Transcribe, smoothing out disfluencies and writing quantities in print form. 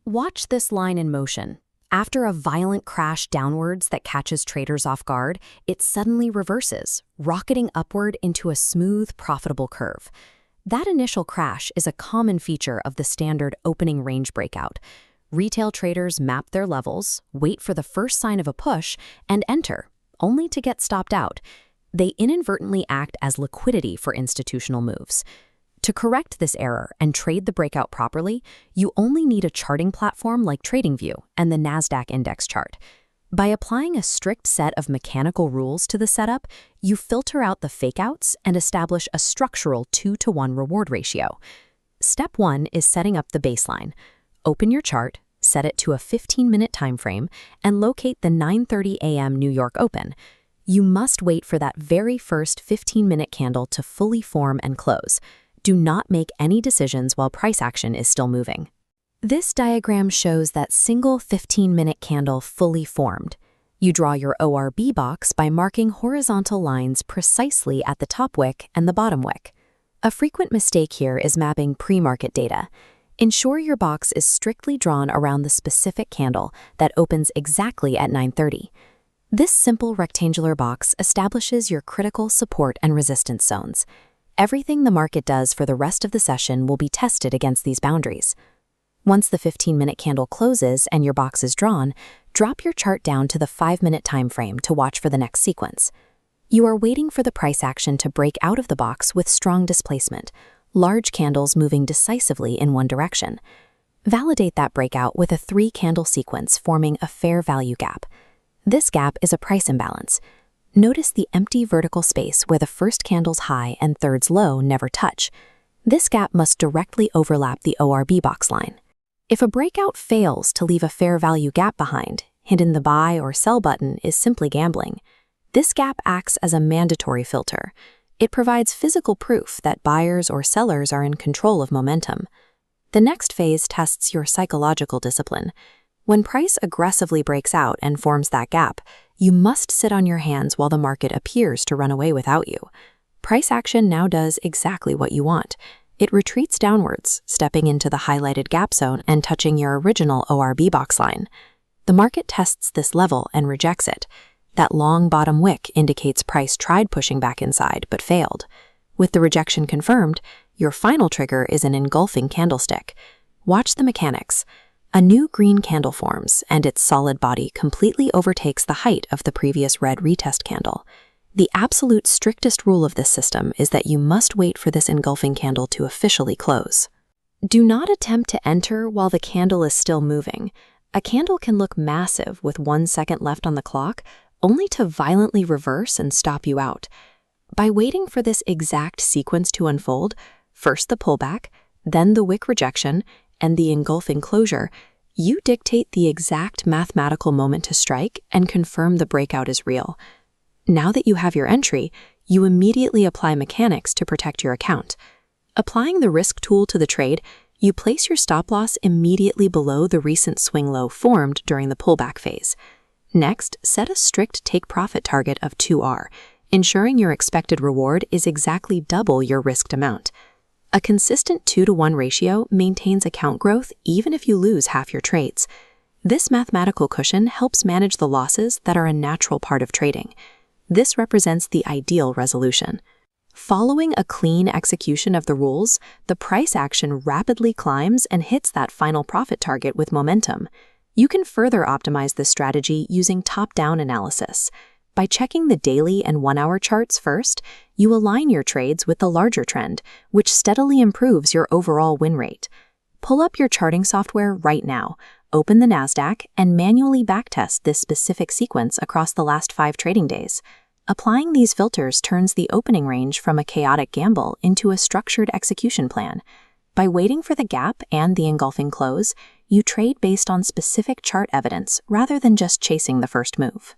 Watch this line in motion. After a violent crash downwards that catches traders off guard, it suddenly reverses, rocketing upward into a smooth, profitable curve. That initial crash is a common feature of the standard opening range breakout. Retail traders map their levels, wait for the first sign of a push, and enter, only to get stopped out. They inadvertently act as liquidity for institutional moves. To correct this error and trade the breakout properly, you only need a charting platform like TradingView and the Nasdaq index chart. By applying a strict set of mechanical rules to the setup, you filter out the fakeouts and establish a structural 2-to-1 reward ratio. Step 1 is setting up the baseline. Open your chart, set it to a 15-minute time frame, and locate the 9:30 a.m. New York Open. You must wait for that very first 15-minute candle to fully form and close. Do not make any decisions while price action is still moving. This diagram shows that single 15-minute candle fully formed. You draw your ORB box by marking horizontal lines precisely at the top wick and the bottom wick. A frequent mistake here is mapping pre-market data. Ensure your box is strictly drawn around the specific candle that opens exactly at 9:30. This simple rectangular box establishes your critical support and resistance zones. Everything the market does for the rest of the session will be tested against these boundaries. Once the 15-minute candle closes and your box is drawn, drop your chart down to the 5-minute time frame to watch for the next sequence. You are waiting for the price action to break out of the box with strong displacement, large candles moving decisively in one direction. Validate that breakout with a 3-candle sequence forming a fair value gap. This gap is a price imbalance. Notice the empty vertical space where the first candle's high and third's low never touch. This gap must directly overlap the ORB box line. If a breakout fails to leave a fair value gap behind, hitting the buy or sell button is simply gambling. This gap acts as a mandatory filter. It provides physical proof that buyers or sellers are in control of momentum. The next phase tests your psychological discipline. When price aggressively breaks out and forms that gap, you must sit on your hands while the market appears to run away without you. Price action now does exactly what you want. It retreats downwards, stepping into the highlighted gap zone and touching your original ORB box line. The market tests this level and rejects it. That long bottom wick indicates price tried pushing back inside but failed. With the rejection confirmed, your final trigger is an engulfing candlestick. Watch the mechanics. A new green candle forms, and its solid body completely overtakes the height of the previous red retest candle. The absolute strictest rule of this system is that you must wait for this engulfing candle to officially close. Do not attempt to enter while the candle is still moving. A candle can look massive with 1 second left on the clock, only to violently reverse and stop you out. By waiting for this exact sequence to unfold, first the pullback, then the wick rejection, and the engulfing closure, you dictate the exact mathematical moment to strike and confirm the breakout is real. Now that you have your entry, you immediately apply mechanics to protect your account. Applying the risk tool to the trade, you place your stop loss immediately below the recent swing low formed during the pullback phase. Next, set a strict take-profit target of 2R, ensuring your expected reward is exactly double your risked amount. A consistent 2-to-1 ratio maintains account growth even if you lose half your trades. This mathematical cushion helps manage the losses that are a natural part of trading. This represents the ideal resolution. Following a clean execution of the rules, the price action rapidly climbs and hits that final profit target with momentum. You can further optimize this strategy using top-down analysis. By checking the daily and 1-hour charts first, you align your trades with the larger trend, which steadily improves your overall win rate. Pull up your charting software right now, open the Nasdaq, and manually backtest this specific sequence across the last 5 trading days. Applying these filters turns the opening range from a chaotic gamble into a structured execution plan. By waiting for the gap and the engulfing close, you trade based on specific chart evidence rather than just chasing the first move.